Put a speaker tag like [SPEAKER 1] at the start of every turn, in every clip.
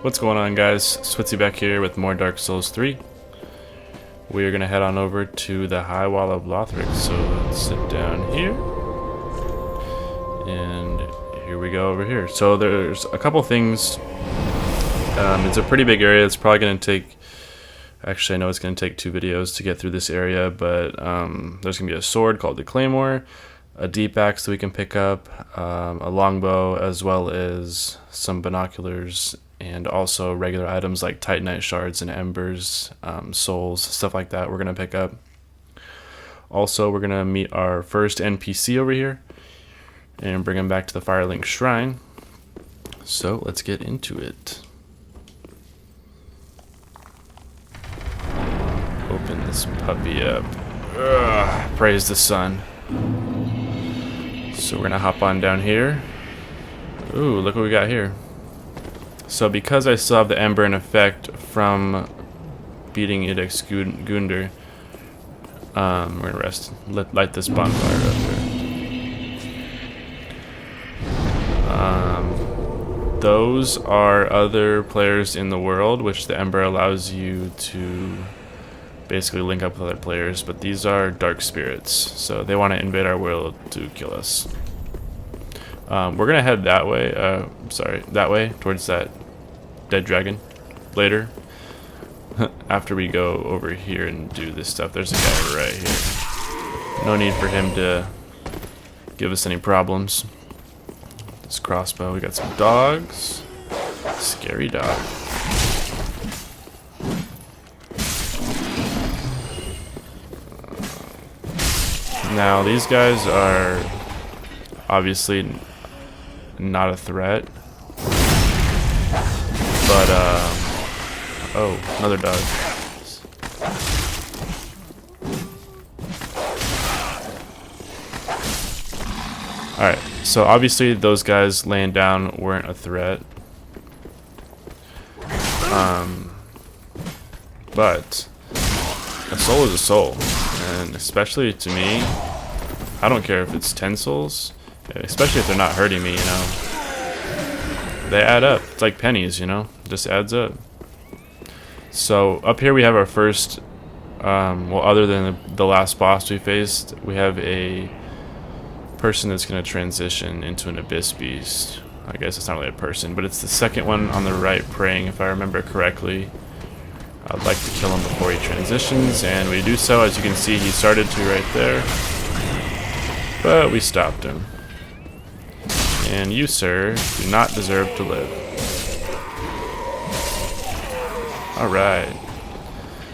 [SPEAKER 1] What's going on, guys? Switzy back here with more Dark Souls 3. We are going to head on over to the High Wall of Lothric. So let's sit down here. And here we go over here. So there's a couple things. It's a pretty big area. It's probably going to take... Actually, I know it's going to take 2 videos to get through this area, but there's going to be a sword called the Claymore, a deep axe that we can pick up, a longbow, as well as some binoculars, and also regular items like titanite shards and embers, souls, stuff like that we're going to pick up. Also, we're going to meet our first NPC over here and bring him back to the Firelink Shrine. So let's get into it. Open this puppy up. Ugh, praise the sun. So we're gonna hop on down here. Ooh, look what we got here. So because I still have the Ember in effect from beating Idex Gunder, we're gonna light this bonfire up here. Those are other players in the world, which the Ember allows you to basically link up with other players, but these are dark spirits, so they want to invade our world to kill us. We're gonna head that way, that way, towards that dead dragon later, after we go over here and do this stuff. There's a guy right here. No need for him to give us any problems. This crossbow, we got some dogs. Scary dog. Now, these guys are obviously not a threat, but, oh, another dog. Alright, so obviously those guys laying down weren't a threat, but a soul is a soul. And especially to me, I don't care if it's 10 souls, especially if they're not hurting me, you know. They add up. It's like pennies, you know. It just adds up. So up here we have our first, well, other than the last boss we faced, we have a person that's going to transition into an abyss beast. I guess it's not really a person, but it's the second one on the right praying, if I remember correctly. I'd like to kill him before he transitions, and we do so. As you can see, he started to right there, but we stopped him. And you, sir, do not deserve to live. Alright.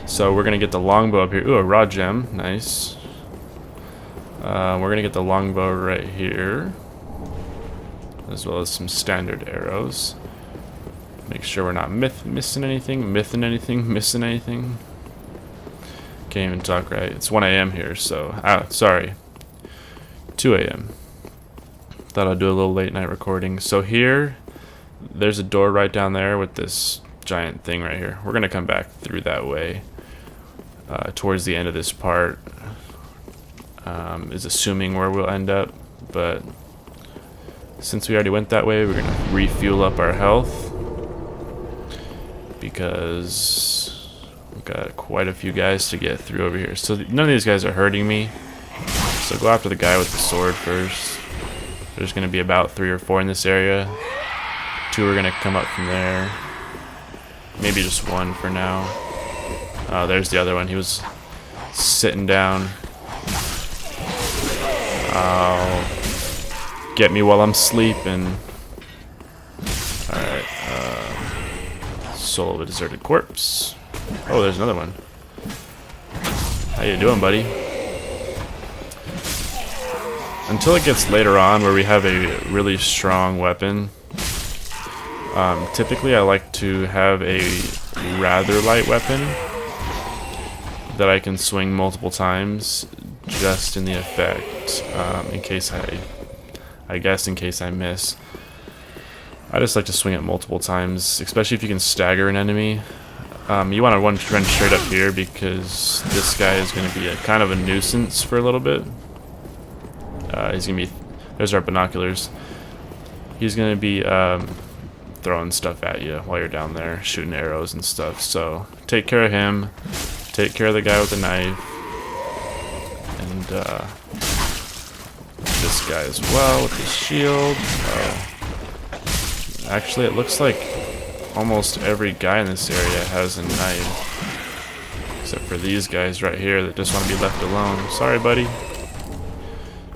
[SPEAKER 1] So we're going to get the longbow up here. Ooh, a raw gem. Nice. We're going to get the longbow right here, as well as some standard arrows. Make sure we're not missing anything. Missing anything. Can't even talk right. It's 1 a.m. here, so... sorry. 2 a.m. Thought I'd do a little late night recording. So here, there's a door right down there with this giant thing right here. We're going to come back through that way. Towards the end of this part is assuming where we'll end up. But since we already went that way, we're going to refuel up our health, because we've got quite a few guys to get through over here. So none of these guys are hurting me, so go after the guy with the sword first. There's going to be about 3 or 4 in this area. 2 are going to come up from there. Maybe just 1 for now. There's the other one. He was sitting down. Get me while I'm sleeping. Alright, soul of a deserted corpse. Oh, there's another one. How you doing, buddy? Until it gets later on where we have a really strong weapon, typically I like to have a rather light weapon that I can swing multiple times just in the effect, in case in case I miss. I just like to swing it multiple times, especially if you can stagger an enemy. You want to run straight up here because this guy is going to be kind of a nuisance for a little bit. He's going to be... There's our binoculars. He's going to be throwing stuff at you while you're down there, shooting arrows and stuff. So take care of him. Take care of the guy with the knife. And this guy as well with the shield. Actually, it looks like almost every guy in this area has a knife. Except for these guys right here that just want to be left alone. Sorry, buddy.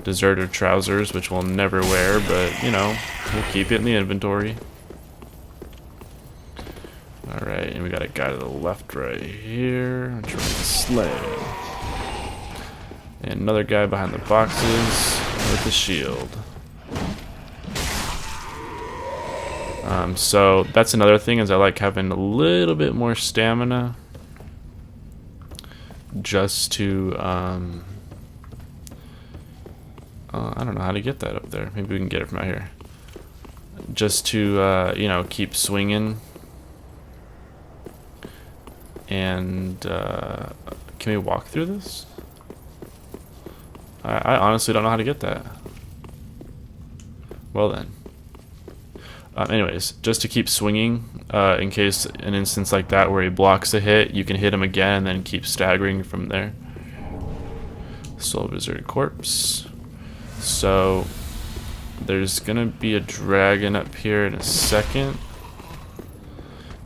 [SPEAKER 1] Deserter trousers, which we'll never wear, but, you know, we'll keep it in the inventory. Alright, and we got a guy to the left right here. I'm trying to slay. And another guy behind the boxes with the shield. So that's another thing, is I like having a little bit more stamina. Just to, I don't know how to get that up there. Maybe we can get it from out here. Just to, you know, keep swinging. And, can we walk through this? I honestly don't know how to get that. Well then. Anyways, just to keep swinging, in case an instance like that where he blocks a hit, you can hit him again and then keep staggering from there. Soul Berserker Corpse. So there's gonna be a dragon up here in a second.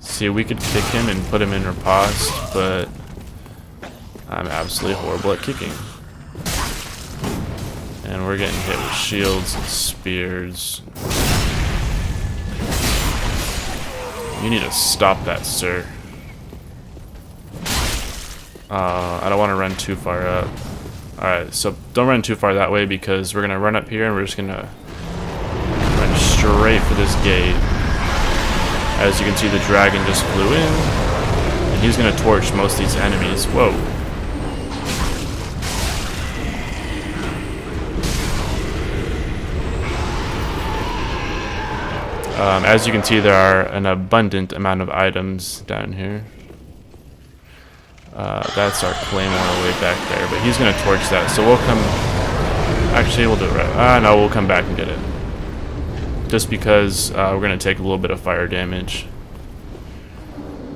[SPEAKER 1] See, we could kick him and put him in riposte, but I'm absolutely horrible at kicking. And we're getting hit with shields and spears. You need to stop that, sir. I don't want to run too far up. Alright, so don't run too far that way, because we're going to run up here and we're just going to run straight for this gate. As you can see, the dragon just flew in, and he's going to torch most of these enemies. Whoa. As you can see, there are an abundant amount of items down here. That's our claymore way back there, but he's going to torch that, so we'll come... Actually, we'll do it right... no, we'll come back and get it. Just because we're going to take a little bit of fire damage,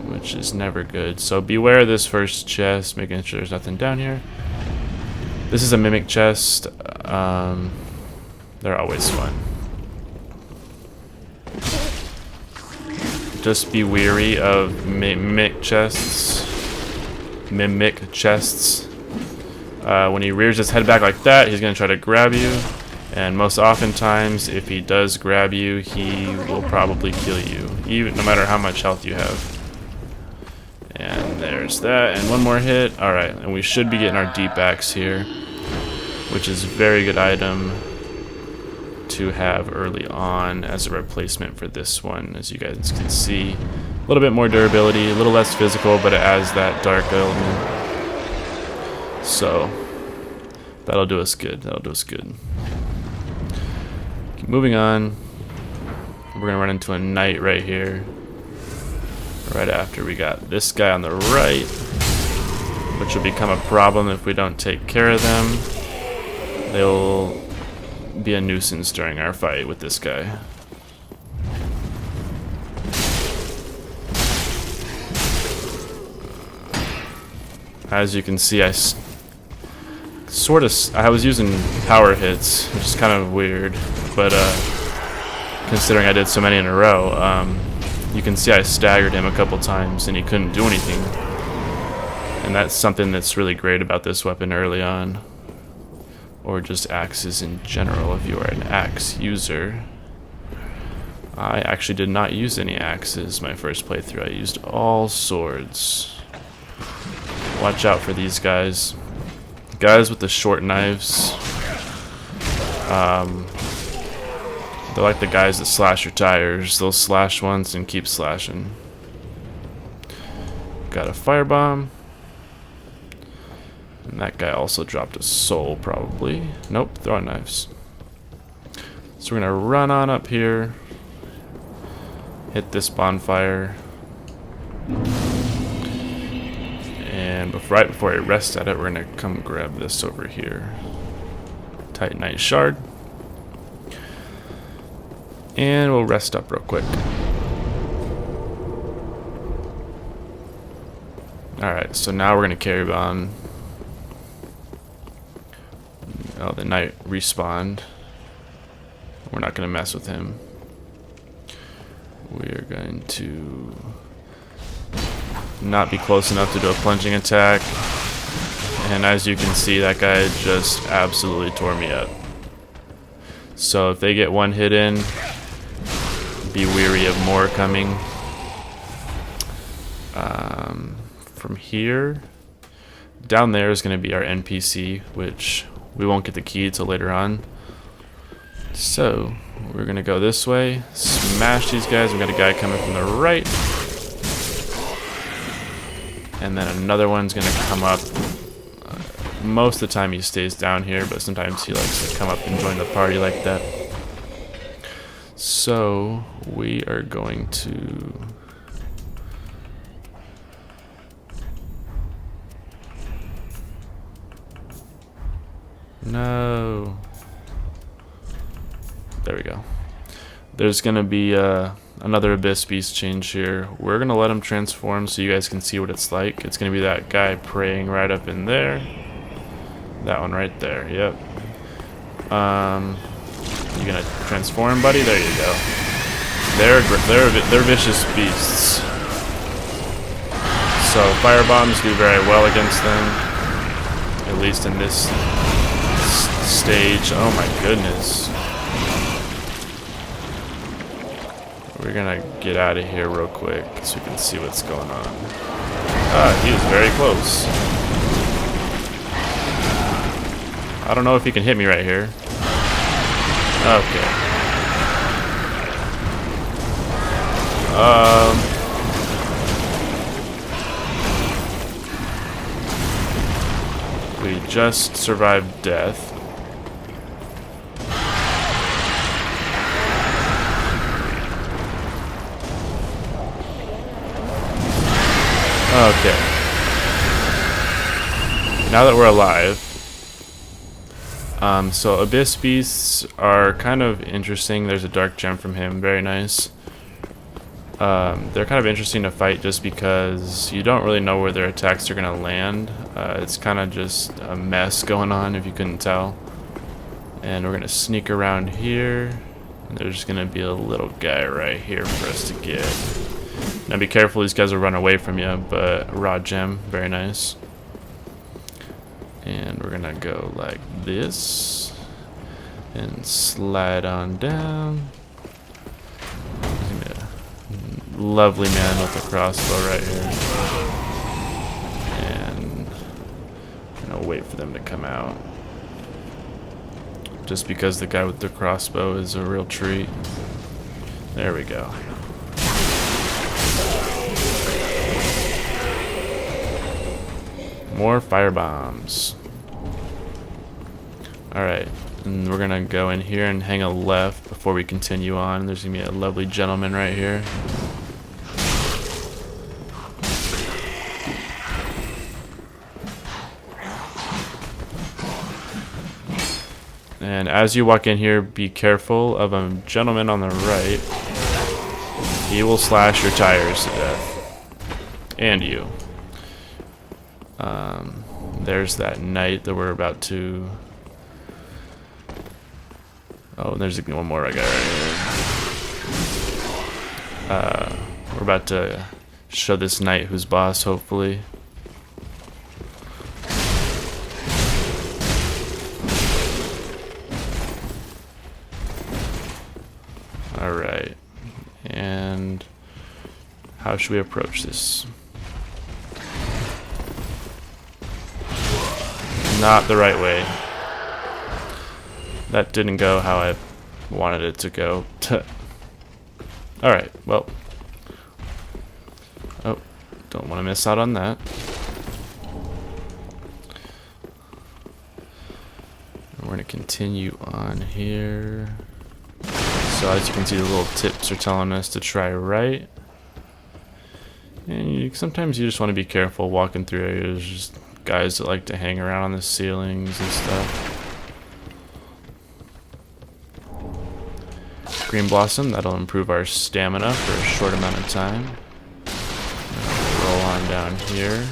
[SPEAKER 1] which is never good. So beware this first chest, making sure there's nothing down here. This is a mimic chest. They're always fun. Just be weary of mimic chests. Mimic chests. When he rears his head back like that, he's going to try to grab you. And most oftentimes, if he does grab you, he will probably kill you, even no matter how much health you have. And there's that. And one more hit. Alright, and we should be getting our deep axe here, which is a very good item to have early on as a replacement for this one. As you guys can see, a little bit more durability, a little less physical, but it adds that dark element. So that'll do us good. That'll do us good. Keep moving on. We're gonna run into a knight right here. Right after we got this guy on the right, which will become a problem if we don't take care of them. They'll be a nuisance during our fight with this guy. As you can see, I was using power hits, which is kind of weird, but considering I did so many in a row, you can see I staggered him a couple times and he couldn't do anything. And that's something that's really great about this weapon early on. Or just axes in general if you are an axe user. I actually did not use any axes my first playthrough. I used all swords. Watch out for these guys. Guys with the short knives. They're like the guys that slash your tires. They'll slash once and keep slashing. Got a firebomb. And that guy also dropped a soul, probably. Nope, throwing knives. So we're gonna run on up here, hit this bonfire, and right before I rest at it, we're gonna come grab this over here. Titanite shard. And we'll rest up real quick. Alright, so now we're gonna carry bomb. Oh, the knight respawned. We're not gonna mess with him. We are going to not be close enough to do a plunging attack. And as you can see, that guy just absolutely tore me up. So if they get one hit in, be weary of more coming. From here, down there is going to be our NPC, which we won't get the key till later on. So we're going to go this way, smash these guys. We've got a guy coming from the right. And then another one's going to come up. Most of the time he stays down here, but sometimes he likes to come up and join the party like that. So we are going to... No. There we go. There's going to be another Abyss Beast change here. We're going to let him transform so you guys can see what it's like. It's going to be that guy praying right up in there. That one right there, yep. You gonna transform, buddy? There you go. They're vicious beasts. So fire bombs do very well against them, at least in this stage. Oh my goodness. We're gonna get out of here real quick so we can see what's going on. Ah, he was very close. I don't know if he can hit me right here. Okay. We just survived death. Okay. Now that we're alive. So Abyss Beasts are kind of interesting. There's a dark gem from him, very nice. They're kind of interesting to fight just because you don't really know where their attacks are going to land. It's kind of just a mess going on if you couldn't tell. And we're going to sneak around here. And there's going to be a little guy right here for us to get. Now be careful, these guys will run away from you, but raw gem, very nice. And we're gonna go like this and slide on down. Lovely man with a crossbow right here. And I'm gonna wait for them to come out. Just because the guy with the crossbow is a real treat. There we go. More fire bombs. Alright, and we're gonna go in here and hang a left before we continue on. There's gonna be a lovely gentleman right here. And as you walk in here, be careful of a gentleman on the right. He will slash your tires to death. And you. There's that knight that we're about to... Oh, there's one more guy right here. We're about to show this knight who's boss, hopefully. Alright. And how should we approach this? Not the right way. That didn't go how I wanted it to go. Alright, well. Oh, don't want to miss out on that. We're going to continue on here. So as you can see, the little tips are telling us to try right. And sometimes you just want to be careful walking through areas. Just guys that like to hang around on the ceilings and stuff. Green Blossom, that'll improve our stamina for a short amount of time. Roll on down here.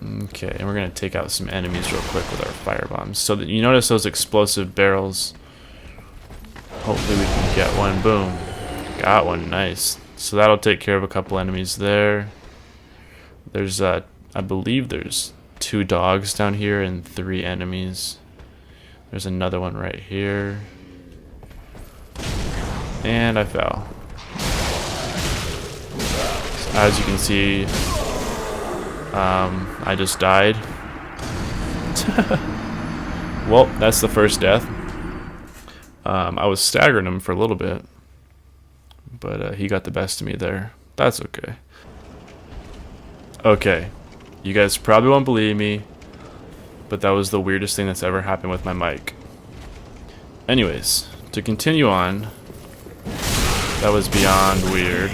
[SPEAKER 1] Okay, and we're gonna take out some enemies real quick with our fire bombs. So that you notice those explosive barrels. Hopefully we can get one. Boom. Got one. Nice. So that'll take care of a couple enemies there. There's I believe there's 2 dogs down here and 3 enemies. There's another one right here. And I fell. So as you can see, I just died. Well, that's the first death. I was staggering him for a little bit, but he got the best of me there. That's okay. Okay, you guys probably won't believe me, but that was the weirdest thing that's ever happened with my mic. Anyways, to continue on, that was beyond weird.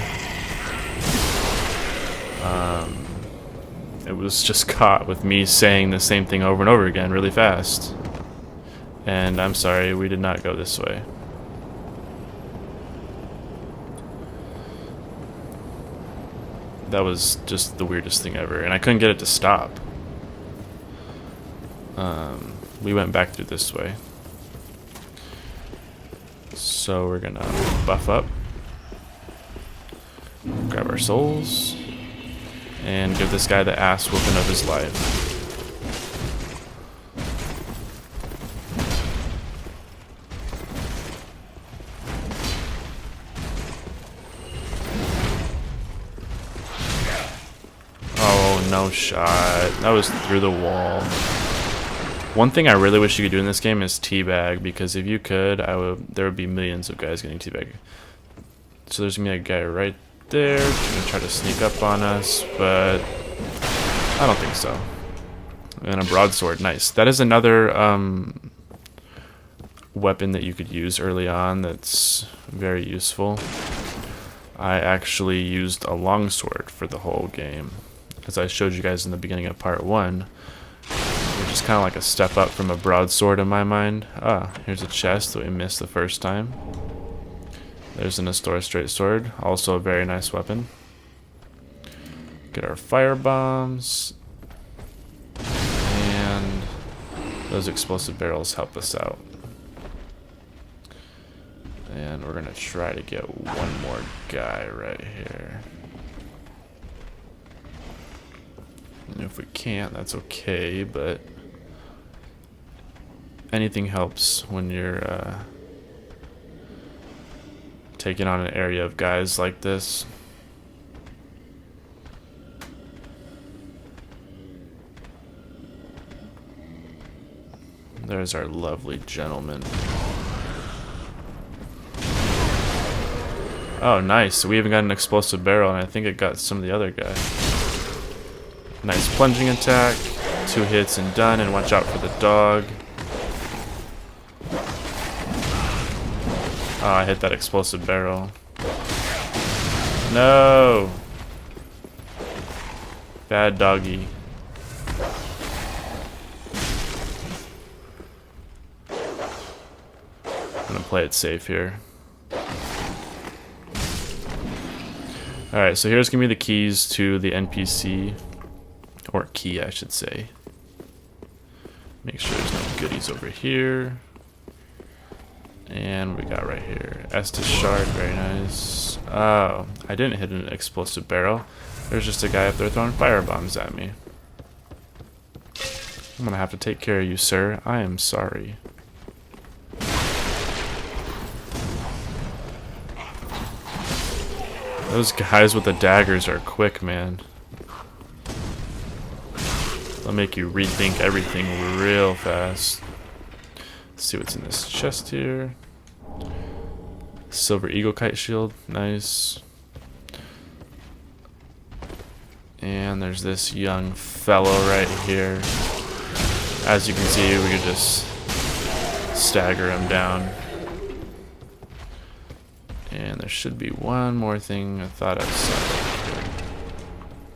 [SPEAKER 1] It was just caught with me saying the same thing over and over again really fast. And I'm sorry, we did not go this way. That was just the weirdest thing ever, and I couldn't get it to stop. We went back through this way. So we're gonna buff up, grab our souls, and give this guy the ass whooping of his life. Oh, no shot. That was through the wall. One thing I really wish you could do in this game is teabag, because if you could, there would be millions of guys getting teabag. So there's gonna be a guy right there gonna try to sneak up on us, but I don't think so. And a broadsword, nice. That is another weapon that you could use early on that's very useful. I actually used a longsword for the whole game, as I showed you guys in the beginning of part 1. Which is kind of like a step up from a broadsword in my mind. Ah, here's a chest that we missed the first time. There's an Estus straight sword, also a very nice weapon. Get our fire bombs. And those explosive barrels help us out. And we're gonna try to get one more guy right here. And if we can't, that's okay, but anything helps when you're taking on an area of guys like this. There's our lovely gentleman. Oh, nice. So we even got an explosive barrel, and I think it got some of the other guy. Nice plunging attack. 2 hits and done, and watch out for the dog. Oh, I hit that explosive barrel. No! Bad doggy. I'm gonna play it safe here. Alright, so here's gonna be the keys to the NPC. Or key, I should say. Make sure there's no goodies over here. And what we got right here? Estus shard, very nice. Oh, I didn't hit an explosive barrel. There's just a guy up there throwing fire bombs at me. I'm gonna have to take care of you, sir. I am sorry. Those guys with the daggers are quick, man. They'll make you rethink everything real fast. Let's see what's in this chest here. Silver eagle kite shield, nice. And there's this young fellow right here. As you can see, we could just stagger him down. And there should be one more thing I thought I saw.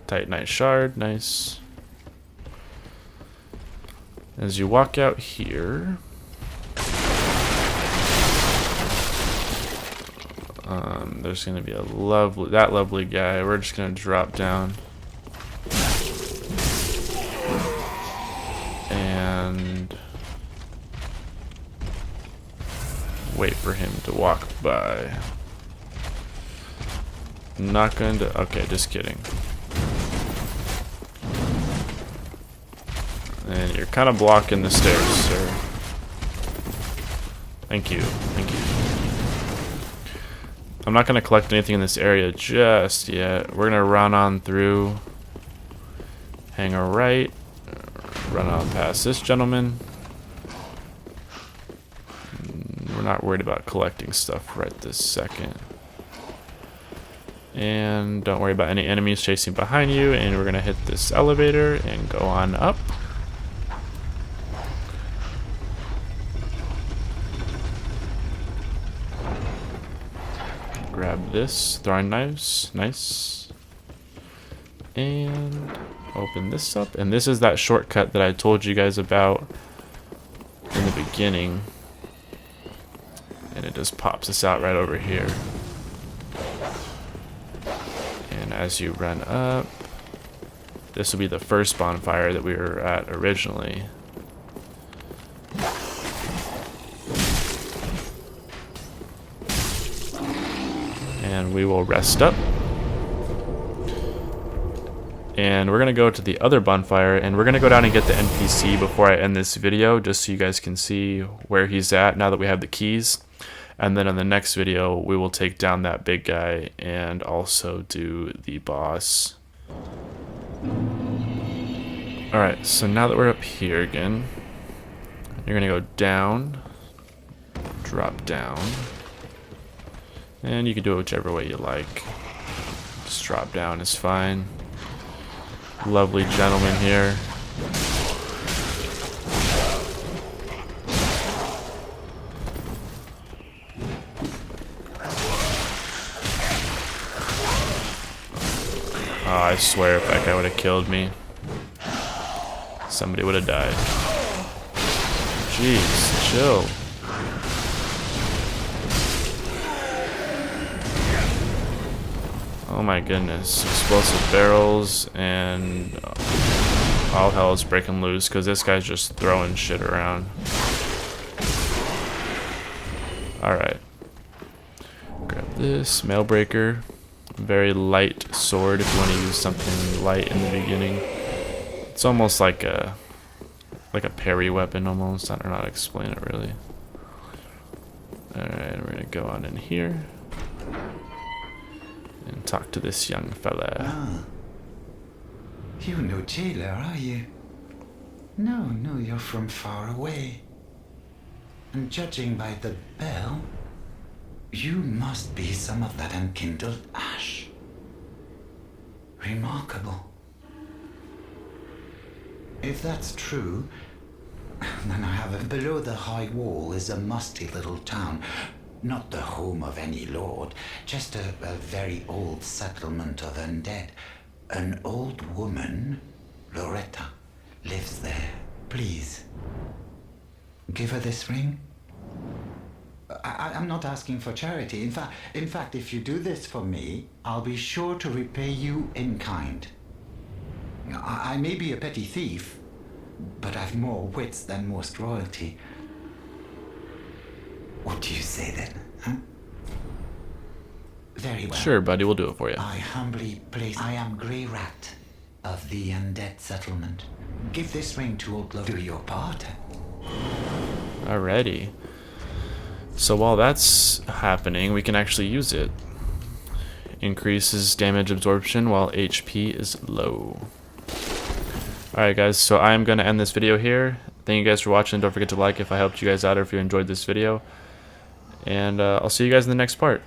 [SPEAKER 1] Titanite shard, nice. As you walk out here, there's going to be that lovely guy. We're just going to drop down. and wait for him to walk by. Not going to... Okay, just kidding. And you're kind of blocking the stairs, sir. Thank you. Thank you. I'm not going to collect anything in this area just yet. We're going to run on through. Hang a right. Run on past this gentleman. We're not worried about collecting stuff right this second. And don't worry about any enemies chasing behind you. And we're going to hit this elevator and go on up. Grab this, throwing knives, nice. And open this up. And this is that shortcut that I told you guys about in the beginning. And it just pops us out right over here. And as you run up, this will be the first bonfire that we were at originally. And we will rest up. And we're going to go to the other bonfire, and we're going to go down and get the NPC before I end this video, just so you guys can see where he's at now that we have the keys. And then in the next video, we will take down that big guy and also do the boss. Alright, so now that we're up here again, you're going to go down, drop down. And you can do it whichever way you like. Just drop down is fine. Lovely gentleman here. Oh, I swear if that guy would have killed me, somebody would have died. Jeez, chill. Oh my goodness, explosive barrels, and all hell is breaking loose because this guy's just throwing shit around. Alright. Grab this, mailbreaker. Very light sword if you want to use something light in the beginning. It's almost like a parry weapon almost. I don't know how to explain it really. Alright, we're gonna go on in here and talk to this young fella.
[SPEAKER 2] Ah, you're no jailer, are you? No, you're from far away. And judging by the bell, you must be some of that unkindled ash. Remarkable. If that's true, then I have it. Below the high wall is a musty little town. Not the home of any lord, just a very old settlement of undead. An old woman, Loretta, lives there. Please, give her this ring. I'm not asking for charity. In fact, if you do this for me, I'll be sure to repay you in kind. I may be a petty thief, but I've more wits than most royalty. What do you say then, huh? Very well.
[SPEAKER 1] Sure, buddy, we'll do it for you.
[SPEAKER 2] I humbly place... I am Grey Rat of the undead settlement. Give this ring to old Lothric. Do your part.
[SPEAKER 1] Alrighty. So while that's happening, we can actually use it. Increases damage absorption while HP is low. Alright guys, so I'm going to end this video here. Thank you guys for watching. Don't forget to like if I helped you guys out or if you enjoyed this video. And I'll see you guys in the next part.